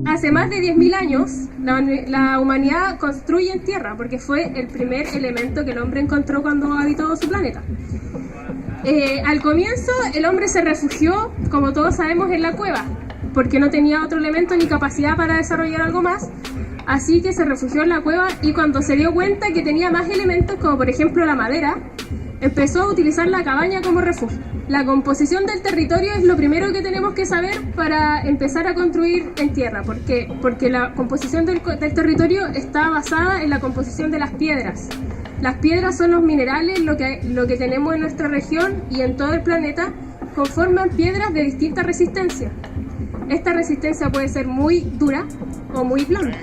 Hace más de 10.000 años, la humanidad construye en tierra, porque fue el primer elemento que el hombre encontró cuando habitó su planeta. Al comienzo, el hombre se refugió, como todos sabemos, en la cueva, porque no tenía otro elemento ni capacidad para desarrollar algo más, así que se refugió en la cueva, y cuando se dio cuenta que tenía más elementos, como por ejemplo la madera, empezó a utilizar la cabaña como refugio. La composición del territorio es lo primero que tenemos que saber para empezar a construir en tierra. ¿Por qué? Porque la composición del territorio está basada en la composición de las piedras. Las piedras son los minerales, lo que tenemos en nuestra región y en todo el planeta, conforman piedras de distinta resistencia. Esta resistencia puede ser muy dura o muy blanda.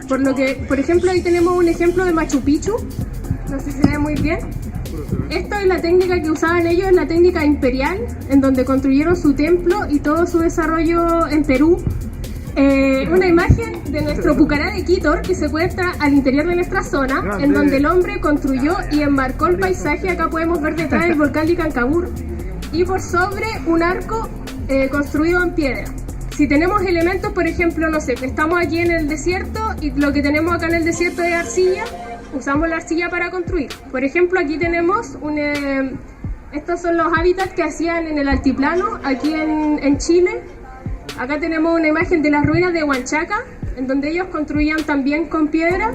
Por lo que, por ejemplo, ahí tenemos un ejemplo de Machu Picchu. No sé si se ve muy bien. Esta es la técnica que usaban ellos, es la técnica imperial, en donde construyeron su templo y todo su desarrollo en Perú. Una imagen de nuestro Pucará de Quito, que se encuentra al interior de nuestra zona, en donde el hombre construyó y enmarcó el paisaje. Acá podemos ver detrás el volcán Licancabur y por sobre un arco construido en piedra. Si tenemos elementos, por ejemplo, no sé, estamos aquí en el desierto y lo que tenemos acá en el desierto es arcilla, usamos la arcilla para construir. Por ejemplo, aquí tenemos estos son los hábitats que hacían en el altiplano, aquí en Chile. Acá tenemos una imagen de las ruinas de Huanchaca, en donde ellos construían también con piedra.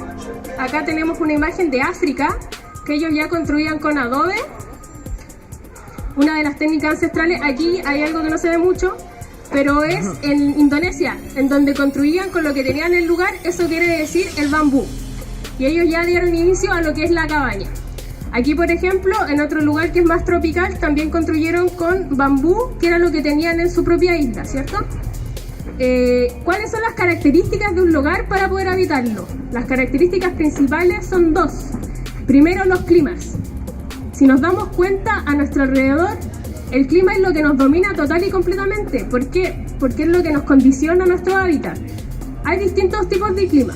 Acá tenemos una imagen de África, que ellos ya construían con adobe. Una de las técnicas ancestrales, aquí hay algo que no se ve mucho, pero es en Indonesia, en donde construían con lo que tenían en el lugar, eso quiere decir el bambú. Y ellos ya dieron inicio a lo que es la cabaña. Aquí, por ejemplo, en otro lugar que es más tropical, también construyeron con bambú, que era lo que tenían en su propia isla, ¿cierto? ¿Cuáles son las características de un lugar para poder habitarlo? Las características principales son dos. Primero, los climas. Si nos damos cuenta, a nuestro alrededor, el clima es lo que nos domina total y completamente. ¿Por qué? Porque es lo que nos condiciona nuestro hábitat. Hay distintos tipos de clima.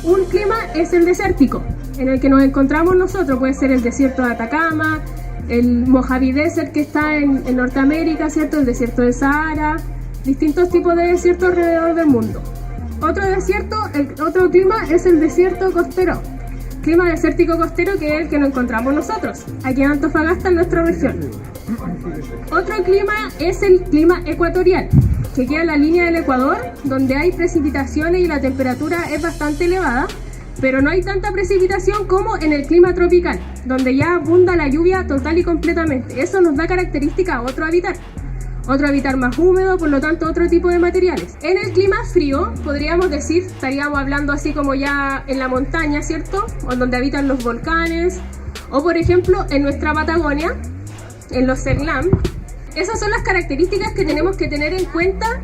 Un clima es el desértico, en el que nos encontramos nosotros. Puede ser el desierto de Atacama, el Mojave Desert que está en Norteamérica, ¿cierto? El desierto del Sahara, distintos tipos de desiertos alrededor del mundo. Otro clima es el desierto costero, clima desértico costero, que es el que nos encontramos nosotros, aquí en Antofagasta, en nuestra región. Otro clima es el clima ecuatorial, que queda en la línea del Ecuador, donde hay precipitaciones y la temperatura es bastante elevada, pero no hay tanta precipitación como en el clima tropical, donde ya abunda la lluvia total y completamente. Eso nos da característica a otro hábitat más húmedo, por lo tanto otro tipo de materiales. En el clima frío, podríamos decir, estaríamos hablando así como ya en la montaña, ¿cierto? O donde habitan los volcanes, o por ejemplo en nuestra Patagonia, en los Seglam. Esas son las características que tenemos que tener en cuenta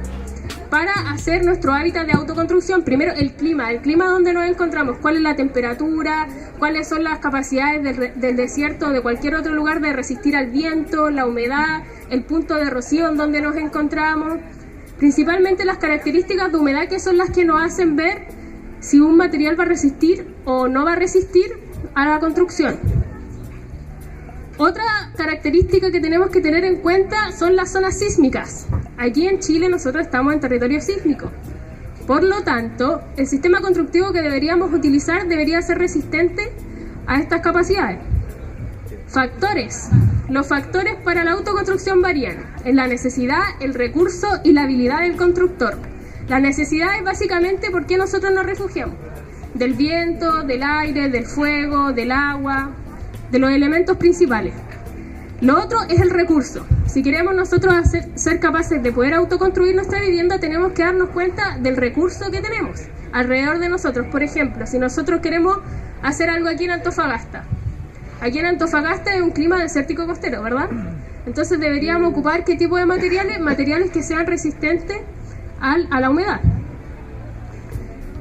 para hacer nuestro hábitat de autoconstrucción. Primero, el clima donde nos encontramos, cuál es la temperatura, cuáles son las capacidades del desierto o de cualquier otro lugar de resistir al viento, la humedad, el punto de rocío en donde nos encontramos. Principalmente las características de humedad, que son las que nos hacen ver si un material va a resistir o no va a resistir a la construcción. Otra característica que tenemos que tener en cuenta son las zonas sísmicas. Aquí en Chile nosotros estamos en territorio sísmico. Por lo tanto, el sistema constructivo que deberíamos utilizar debería ser resistente a estas capacidades. Factores. Los factores para la autoconstrucción varían en la necesidad, el recurso y la habilidad del constructor. La necesidad es básicamente por qué nosotros nos refugiamos. Del viento, del aire, del fuego, del agua, de los elementos principales. Lo otro es el recurso. Si queremos nosotros ser capaces de poder autoconstruir nuestra vivienda, tenemos que darnos cuenta del recurso que tenemos alrededor de nosotros. Por ejemplo, si nosotros queremos hacer algo aquí en Antofagasta. Aquí en Antofagasta es un clima desértico costero, ¿verdad? Entonces deberíamos ocupar ¿qué tipo de materiales? Materiales que sean resistentes a la humedad.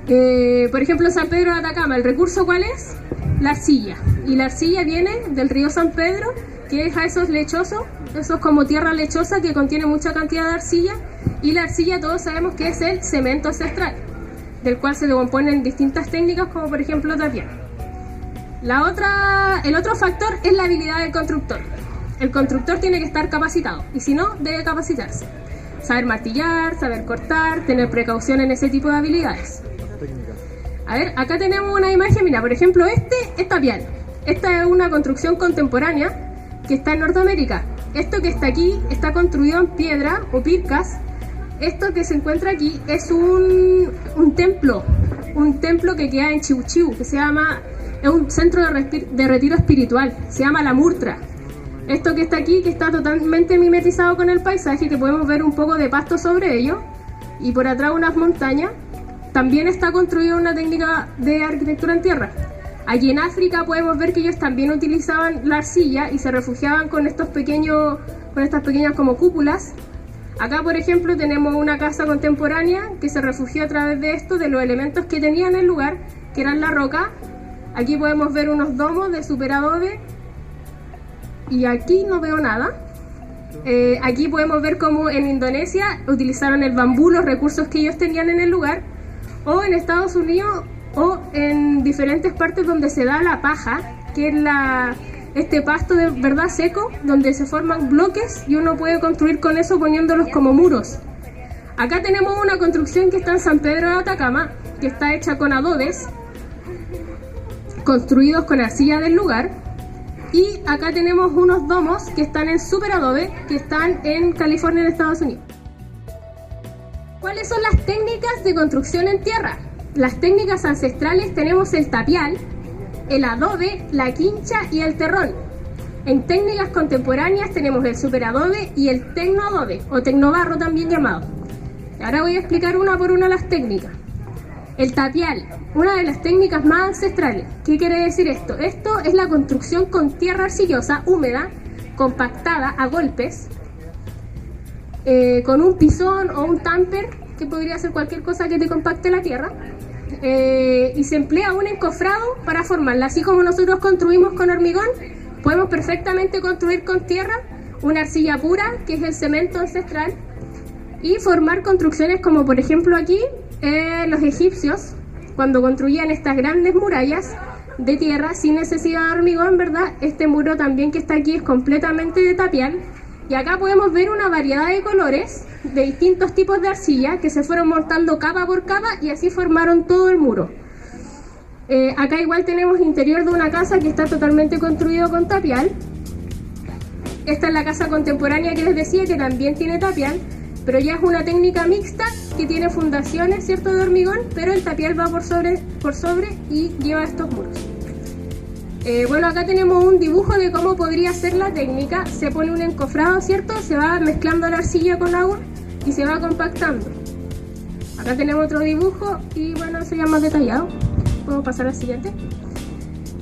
Por ejemplo, San Pedro de Atacama, ¿el recurso cuál es? La arcilla. Y la arcilla viene del río San Pedro, que deja esos lechosos, eso es como tierra lechosa que contiene mucha cantidad de arcilla. Y la arcilla todos sabemos que es el cemento ancestral, del cual se componen distintas técnicas, como por ejemplo tapiar. El otro factor es la habilidad del constructor. El constructor tiene que estar capacitado, y si no, debe capacitarse. Saber martillar, saber cortar, tener precaución en ese tipo de habilidades. A ver, acá tenemos una imagen, mira, por ejemplo, este es tapial. Esta es una construcción contemporánea que está en Norteamérica. Esto que está aquí está construido en piedra o pircas. Esto que se encuentra aquí es un templo que queda en Chiu Chiu, que se llama, es un centro de retiro espiritual, se llama La Murtra. Esto que está aquí, que está totalmente mimetizado con el paisaje, que podemos ver un poco de pasto sobre ello, y por atrás unas montañas, también está construido una técnica de arquitectura en tierra. Allí en África podemos ver que ellos también utilizaban la arcilla y se refugiaban con estas pequeñas como cúpulas. Acá, por ejemplo, tenemos una casa contemporánea que se refugió a través de esto, de los elementos que tenía en el lugar, que eran la roca. Aquí podemos ver unos domos de superadobe. Y aquí no veo nada. Aquí podemos ver cómo en Indonesia utilizaron el bambú, los recursos que ellos tenían en el lugar, o en Estados Unidos, o en diferentes partes donde se da la paja, que es este pasto de verdad seco, donde se forman bloques y uno puede construir con eso poniéndolos como muros. Acá tenemos una construcción que está en San Pedro de Atacama, que está hecha con adobes, construidos con arcilla del lugar. Y acá tenemos unos domos que están en superadobe, que están en California, en Estados Unidos. ¿Cuáles son las técnicas de construcción en tierra? Las técnicas ancestrales tenemos el tapial, el adobe, la quincha y el terrón. En técnicas contemporáneas tenemos el superadobe y el tecnoadobe, o tecnobarro también llamado. Ahora voy a explicar una por una las técnicas. El tapial, una de las técnicas más ancestrales. ¿Qué quiere decir esto? Esto es la construcción con tierra arcillosa, húmeda, compactada a golpes, con un pisón o un tamper, que podría ser cualquier cosa que te compacte la tierra, y se emplea un encofrado para formarla. Así como nosotros construimos con hormigón, podemos perfectamente construir con tierra una arcilla pura, que es el cemento ancestral, y formar construcciones como por ejemplo aquí, los egipcios, cuando construían estas grandes murallas de tierra sin necesidad de hormigón, ¿verdad? Este muro también que está aquí es completamente de tapial. Y acá podemos ver una variedad de colores de distintos tipos de arcilla que se fueron montando capa por capa y así formaron todo el muro. Acá igual tenemos interior de una casa que está totalmente construido con tapial. Esta es la casa contemporánea que les decía, que también tiene tapial, pero ya es una técnica mixta que tiene fundaciones, ¿cierto?, de hormigón, pero el tapial va por sobre y lleva estos muros. Bueno, acá tenemos un dibujo de cómo podría ser la técnica. Se pone un encofrado, ¿cierto? Se va mezclando la arcilla con agua y se va compactando. Acá tenemos otro dibujo y bueno, sería más detallado. Podemos pasar al siguiente.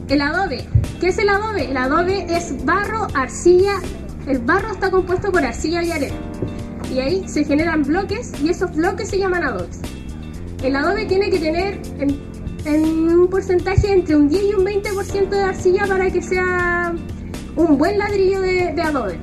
El adobe. ¿Qué es el adobe? El adobe es barro, arcilla. El barro está compuesto por arcilla y arena. Y ahí se generan bloques y esos bloques se llaman adobes. El adobe tiene que tener en un porcentaje entre un 10 y un 20% de arcilla para que sea un buen ladrillo de adobe.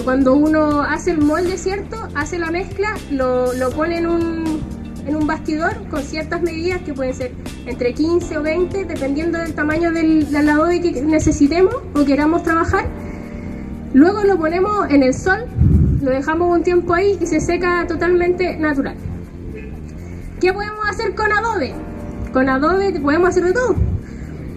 Cuando uno hace el molde, ¿cierto?, hace la mezcla, lo pone en un bastidor con ciertas medidas que pueden ser entre 15 o 20, dependiendo del tamaño del adobe que necesitemos o queramos trabajar. Luego lo ponemos en el sol, lo dejamos un tiempo ahí y se seca totalmente natural. ¿Qué podemos hacer con adobe? Con adobe podemos hacer de todo.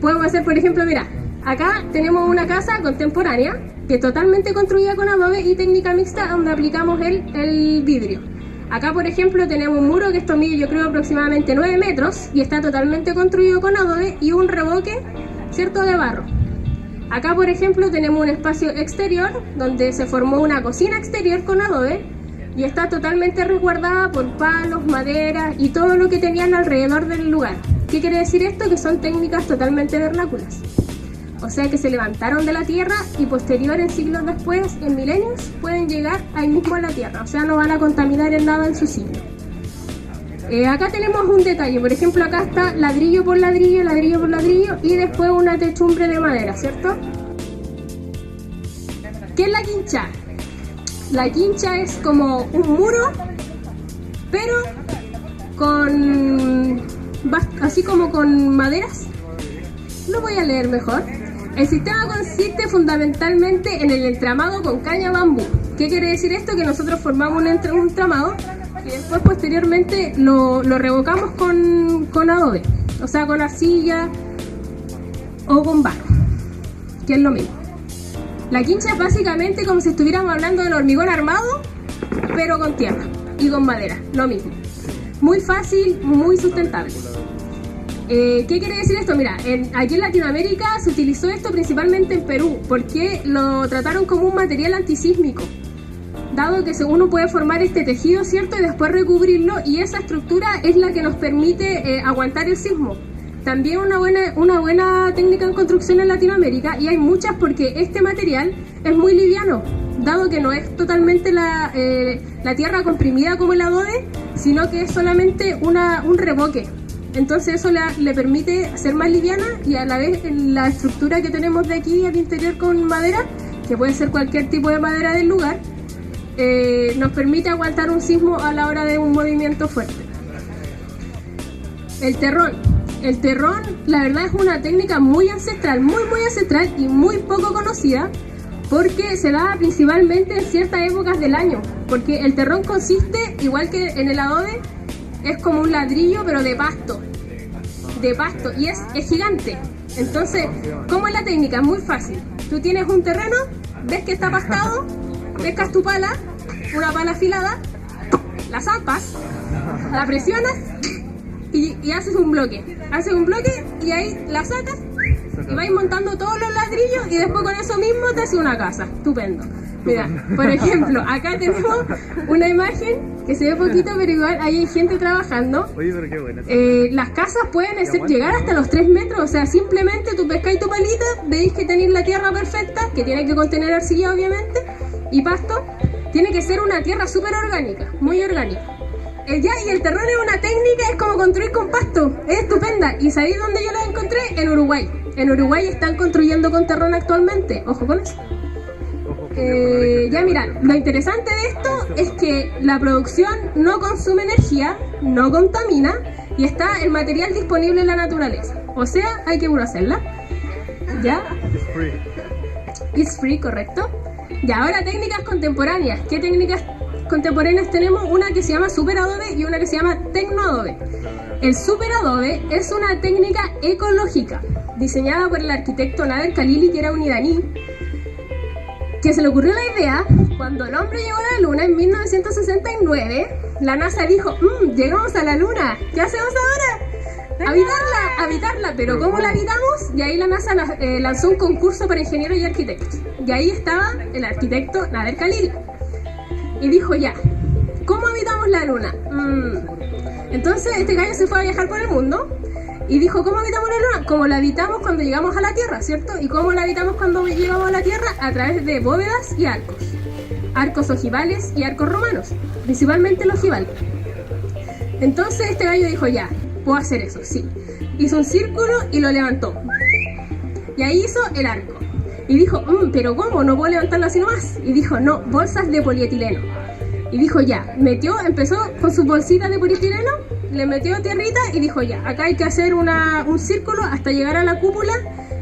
Podemos hacer, por ejemplo, mira, acá tenemos una casa contemporánea que es totalmente construida con adobe y técnica mixta, donde aplicamos el vidrio. Acá, por ejemplo, tenemos un muro que esto mide, yo creo, aproximadamente 9 metros y está totalmente construido con adobe y un revoque, ¿cierto?, de barro. Acá, por ejemplo, tenemos un espacio exterior donde se formó una cocina exterior con adobe y está totalmente resguardada por palos, madera y todo lo que tenían alrededor del lugar. ¿Qué quiere decir esto? Que son técnicas totalmente vernáculas. O sea que se levantaron de la tierra y posterior, en siglos después, en milenios, pueden llegar ahí mismo a la tierra. O sea, no van a contaminar el nada en su siglo. Acá tenemos un detalle, por ejemplo, acá está ladrillo por ladrillo, ladrillo por ladrillo y después una techumbre de madera, ¿cierto? ¿Qué es la quincha? La quincha es como un muro, pero así como con maderas, Lo voy a leer mejor. El sistema consiste fundamentalmente en el entramado con caña bambú. ¿Qué quiere decir esto? Que nosotros formamos un entramado y después posteriormente lo revocamos con adobe, o sea, con arcilla o con barro, que es lo mismo. La quincha es básicamente como si estuviéramos hablando del hormigón armado, pero con tierra y con madera, lo mismo. Muy fácil, muy sustentable. ¿Qué quiere decir esto? Mira, aquí en Latinoamérica se utilizó esto principalmente en Perú, porque lo trataron como un material antisísmico, dado que uno puede formar este tejido, ¿cierto? Y después recubrirlo, y esa estructura es la que nos permite aguantar el sismo. También una buena técnica en construcción en Latinoamérica, y hay muchas porque este material es muy liviano, dado que no es totalmente la tierra comprimida como el adobe, sino que es solamente un revoque. Entonces eso le permite ser más liviana, y a la vez la estructura que tenemos de aquí al interior con madera, que puede ser cualquier tipo de madera del lugar, nos permite aguantar un sismo a la hora de un movimiento fuerte. El terrón. El terrón, la verdad, es una técnica muy ancestral, muy ancestral y muy poco conocida, porque se da principalmente en ciertas épocas del año, porque el terrón consiste, igual que en el adobe, es como un ladrillo pero de pasto, y es gigante. Entonces, ¿cómo es la técnica? Muy fácil. Tú tienes un terreno, ves que está pastado, pescas tu pala, una pala afilada, la zampas, la presionas y haces un bloque. Haces un bloque y ahí la sacas y vais montando todos los ladrillos, y después con eso mismo te hace una casa. Estupendo. Mira, por ejemplo, acá tenemos una imagen que se ve poquito, pero igual ahí hay gente trabajando. Oye, pero qué buena. Las casas pueden llegar hasta los 3 metros, o sea, simplemente tú pescáis tu palita, veis que tenéis la tierra perfecta, que tiene que contener arcilla obviamente, y pasto. Tiene que ser una tierra súper orgánica, muy orgánica. Y el terrón es una técnica, es como construir con pasto, es estupenda. ¿Y sabéis dónde yo la encontré? En Uruguay. En Uruguay están construyendo con terrón actualmente, ojo con eso. Ya mira, lo interesante de esto es que la producción no consume energía, no contamina, y está el material disponible en la naturaleza. O sea, hay que hacerla. ¿Ya? It's free, correcto. Ya, ahora técnicas contemporáneas. ¿Qué técnicas contemporáneas tenemos? Una que se llama super adobe y una que se llama tecnoadobe. El super adobe es una técnica ecológica diseñada por el arquitecto Nader Khalili, que era un iraní, que se le ocurrió la idea cuando el hombre llegó a la luna en 1969. La NASA dijo, llegamos a la luna, ¿qué hacemos ahora? Habitarla, pero ¿cómo la habitamos? Y ahí la NASA lanzó un concurso para ingenieros y arquitectos, y ahí estaba el arquitecto Nader Khalili, y dijo, ya, ¿cómo habitamos la luna? Entonces este gallo se fue a viajar por el mundo y dijo, ¿cómo habitamos la luna? Como la habitamos cuando llegamos a la Tierra, ¿cierto? ¿Y cómo la habitamos cuando llegamos a la Tierra? A través de bóvedas y arcos ojivales y arcos romanos, principalmente los ojivales. Entonces este gallo dijo, ya, puedo hacer eso, sí. Hizo un círculo y lo levantó, y ahí hizo el arco, y dijo, pero ¿cómo? No puedo levantarlo así nomás. Y dijo, no, bolsas de polietileno. Y dijo, ya, empezó con sus bolsitas de polietileno, le metió tierrita y dijo, ya, acá hay que hacer un círculo hasta llegar a la cúpula,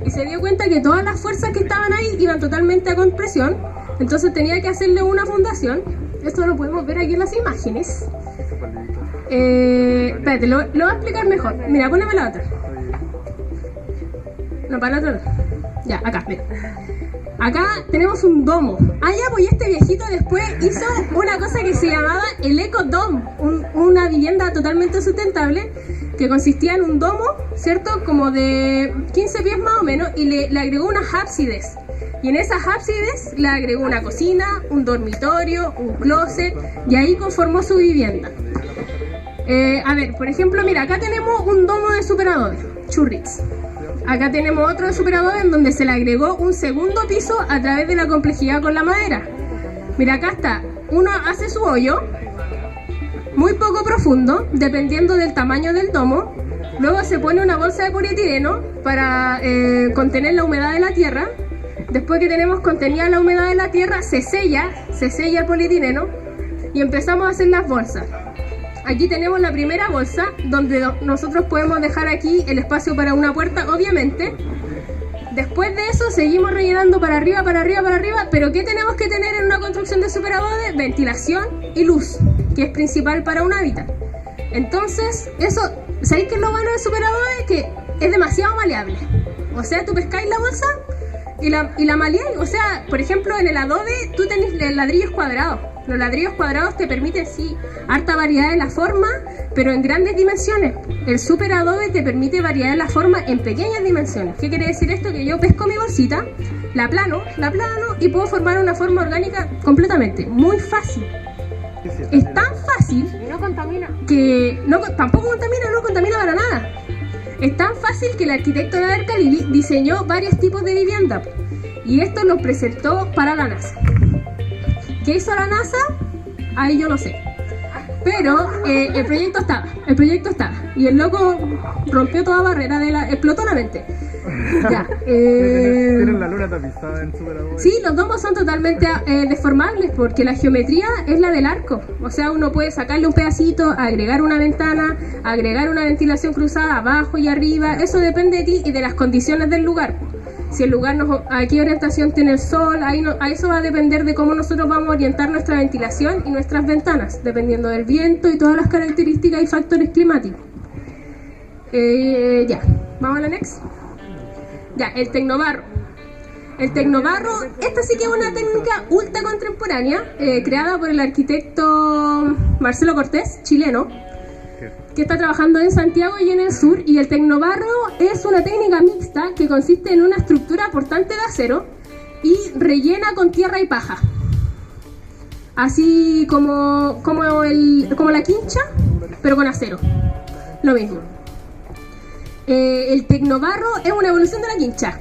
y se dio cuenta que todas las fuerzas que estaban ahí iban totalmente a compresión, entonces tenía que hacerle una fundación. Esto lo podemos ver aquí en las imágenes. Espérate, lo voy a explicar mejor. Mira, poneme la otra. No, para la otra no. Ya, acá, mira. Acá tenemos un domo. Ya, pues este viejito después hizo una cosa que se llamaba el Eco Dome, una vivienda totalmente sustentable que consistía en un domo, ¿cierto? Como de 15 pies más o menos, y le agregó unas ábsides. Y en esas ábsides le agregó una cocina, un dormitorio, un closet, y ahí conformó su vivienda. A ver, por ejemplo, mira, acá tenemos un domo de superadobe, churrits. Acá tenemos otro de superadobe en donde se le agregó un segundo piso a través de la complejidad con la madera. Mira, acá está, uno hace su hoyo, muy poco profundo, dependiendo del tamaño del domo. Luego se pone una bolsa de polietileno para contener la humedad de la tierra. Después que tenemos contenida la humedad de la tierra, se sella el polietileno y empezamos a hacer las bolsas. aquí tenemos la primera bolsa, donde nosotros podemos dejar aquí el espacio para una puerta, obviamente. Después de eso seguimos rellenando para arriba, para arriba, para arriba, pero ¿qué tenemos que tener en una construcción de superadobe? Ventilación y luz, que es principal para un hábitat. Entonces, eso, ¿sabéis qué es lo bueno del superadobe? Que es demasiado maleable. O sea, tú pescáis la bolsa y la maleáis. O sea, por ejemplo, en el adobe tú tenés ladrillos cuadrados. Los ladrillos cuadrados te permiten, sí, harta variedad de la forma, pero en grandes dimensiones. El superadobe te permite variedad de la forma en pequeñas dimensiones. ¿Qué quiere decir esto? Que yo pesco mi bolsita, la plano y puedo formar una forma orgánica completamente. Muy fácil. Es tan fácil y no contamina. Que tampoco contamina para nada. Es tan fácil que el arquitecto Nader Khalili diseñó varios tipos de vivienda y esto lo presentó para la NASA. ¿Qué hizo la NASA? Ahí yo no sé. Pero el proyecto estaba. Y el loco rompió toda barrera explotó la mente. Ya. ¿Tienen la luna tapizada en superadobe? Sí, los domos son totalmente deformables porque la geometría es la del arco. O sea, uno puede sacarle un pedacito, agregar una ventana, agregar una ventilación cruzada abajo y arriba. Eso depende de ti y de las condiciones del lugar. Si el lugar a qué orientación tiene el sol, a eso va a depender de cómo nosotros vamos a orientar nuestra ventilación y nuestras ventanas, dependiendo del viento y todas las características y factores climáticos. Ya, vamos a la next. Ya, el tecnobarro. El tecnobarro, esta sí que es una técnica ultra contemporánea, creada por el arquitecto Marcelo Cortés, chileno, que está trabajando en Santiago y en el sur. Y el tecnobarro es una técnica mixta que consiste en una estructura portante de acero y rellena con tierra y paja, así como la quincha, pero con acero, lo mismo. El tecnobarro es una evolución de la quincha,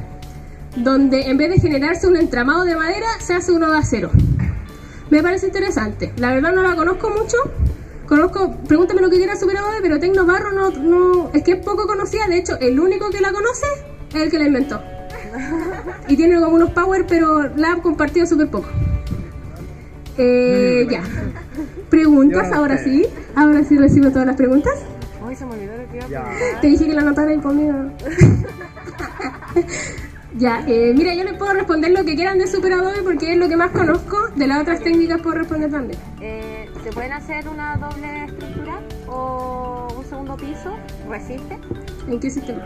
donde en vez de generarse un entramado de madera se hace uno de acero. Me parece interesante, la verdad no la conozco mucho. Pregúntame lo que quiera superadobe, pero tecnobarro no, es que es poco conocida. De hecho, el único que la conoce es el que la inventó. Y tiene como unos power, pero la ha compartido súper poco. Ya. Preguntas, ahora sí recibo todas las preguntas. Ay, se me olvidó lo que iba a preguntar. Te dije que la anotara ahí conmigo. Ya, mira, yo les puedo responder lo que quieran de superadobe porque es lo que más conozco. De las otras técnicas puedo responder también. ¿Se pueden hacer una doble estructura o un segundo piso? ¿Resiste? ¿En qué sistema?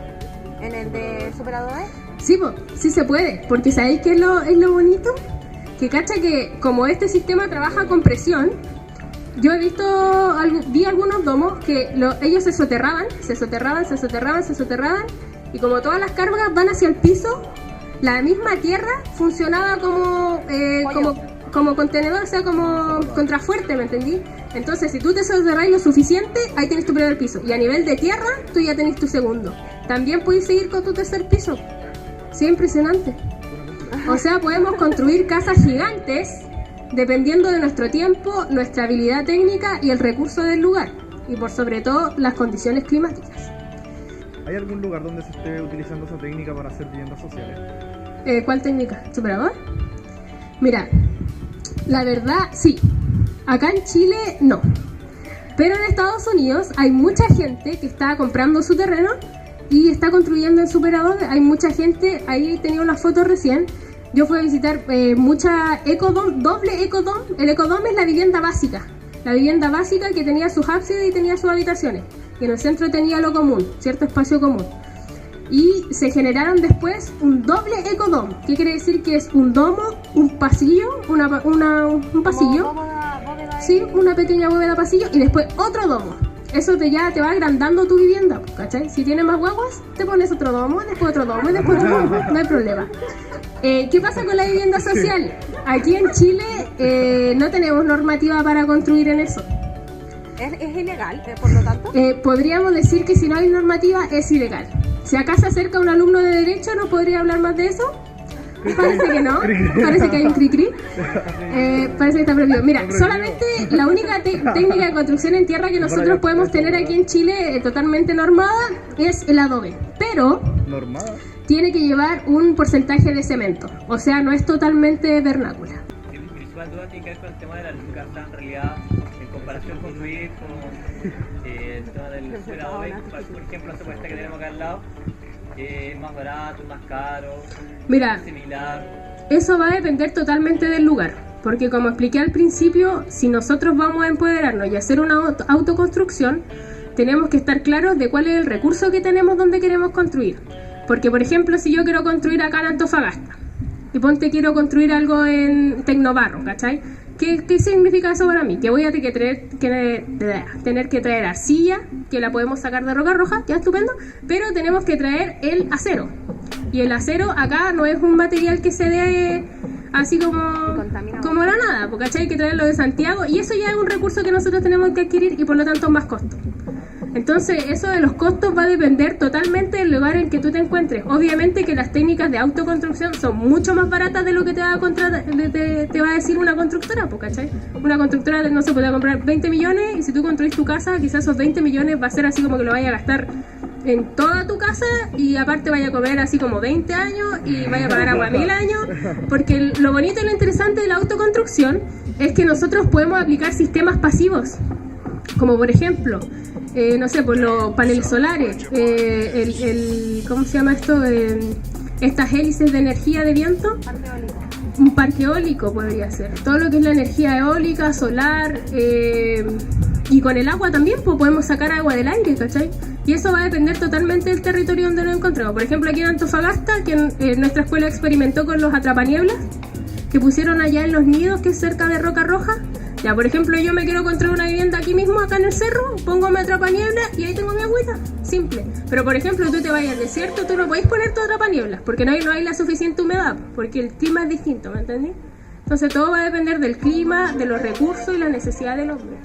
¿En el de superadobe? Sí, sí se puede, porque ¿sabéis qué es lo bonito? Que cacha que como este sistema trabaja con presión, yo vi algunos domos que ellos se soterraban, y como todas las cargas van hacia el piso, la misma tierra funcionaba como contenedor, o sea, como contrafuerte, ¿me entendí? Entonces, si tú te soterráis lo suficiente, ahí tenés tu primer piso. Y a nivel de tierra, tú ya tenés tu segundo. También puedes seguir con tu tercer piso. Sí, impresionante. O sea, podemos construir casas gigantes dependiendo de nuestro tiempo, nuestra habilidad técnica y el recurso del lugar. Y por sobre todo, las condiciones climáticas. ¿Hay algún lugar donde se esté utilizando esa técnica para hacer viviendas sociales? ¿Cuál técnica? ¿Superador? Mira, la verdad, sí. Acá en Chile, no. Pero en Estados Unidos hay mucha gente que está comprando su terreno y está construyendo en superadobe. Hay mucha gente, ahí tenía unas fotos recién. Yo fui a visitar mucha doble ecodome. El ecodome es la vivienda básica. La vivienda básica que tenía sus ábsides y tenía sus habitaciones. Y en el centro tenía lo común, cierto espacio común. Y se generaron después un doble ecodome. ¿Qué quiere decir? Que es un domo, un pasillo, un pasillo. Sí, una pequeña bóveda pasillo y después otro domo. Eso ya te va agrandando tu vivienda, ¿cachai? Si tienes más guaguas, te pones otro domo, después otro domo y después otro domo. No hay problema. ¿Qué pasa con la vivienda social? Aquí en Chile no tenemos normativa para construir en eso. ¿Es ilegal, por lo tanto? Podríamos decir que si no hay normativa es ilegal. Si acá se acerca un alumno de Derecho, ¿nos podría hablar más de eso? Parece que no, parece que hay un cri-cri. Parece que está prohibido. Mira, solamente la única técnica de construcción en tierra que nosotros podemos tener aquí en Chile totalmente normada es el adobe. Pero tiene que llevar un porcentaje de cemento, o sea, no es totalmente vernácula. principal duda tiene que ver con el tema de la luz. En realidad, en comparación con construir con el tema del superador, por ejemplo, esta que tenemos acá al lado, es más barato, más caro, Mira, similar. eso va a depender totalmente del lugar, porque como expliqué al principio, si nosotros vamos a empoderarnos y hacer una autoconstrucción, tenemos que estar claros de cuál es el recurso que tenemos donde queremos construir. Porque, por ejemplo, si yo quiero construir acá en Antofagasta, y ponte quiero construir algo en Tecnobarro, ¿cachai? ¿Qué significa eso para mí? Que voy a tener que traer arcilla, que la podemos sacar de Roca Roja, ya estupendo, pero tenemos que traer el acero. Y el acero acá no es un material que se dé así como la nada, porque hay que traerlo de Santiago, y eso ya es un recurso que nosotros tenemos que adquirir y por lo tanto más costo. Entonces, eso de los costos va a depender totalmente del lugar en que tú te encuentres. Obviamente que las técnicas de autoconstrucción son mucho más baratas de lo que te va a decir una constructora, ¿cachai? Una constructora no se puede comprar 20 millones y si tú construís tu casa, quizás esos 20 millones va a ser así como que lo vaya a gastar en toda tu casa y aparte vaya a comer así como 20 años y vaya a pagar agua 1000 años, porque lo bonito y lo interesante de la autoconstrucción es que nosotros podemos aplicar sistemas pasivos, como por ejemplo, no sé, por los paneles solares, ¿cómo se llama esto? Estas hélices de energía de viento. Un parque eólico podría ser. Todo lo que es la energía eólica, solar, y con el agua también, pues podemos sacar agua del aire, ¿cachai? Y eso va a depender totalmente del territorio donde nos encontramos. Por ejemplo, aquí en Antofagasta, que nuestra escuela experimentó con los atrapanieblas, que pusieron allá en Los Nidos, que es cerca de Roca Roja. Ya, por ejemplo, yo me quiero construir una vivienda aquí mismo, acá en el cerro, pongo mi atrapanieblas y ahí tengo mi agüita, simple. Pero, por ejemplo, tú te vayas al desierto, tú no podés poner tu atrapanieblas, porque no hay la suficiente humedad, porque el clima es distinto, ¿me entendí? Entonces, todo va a depender del clima, de los recursos y la necesidad del hombre.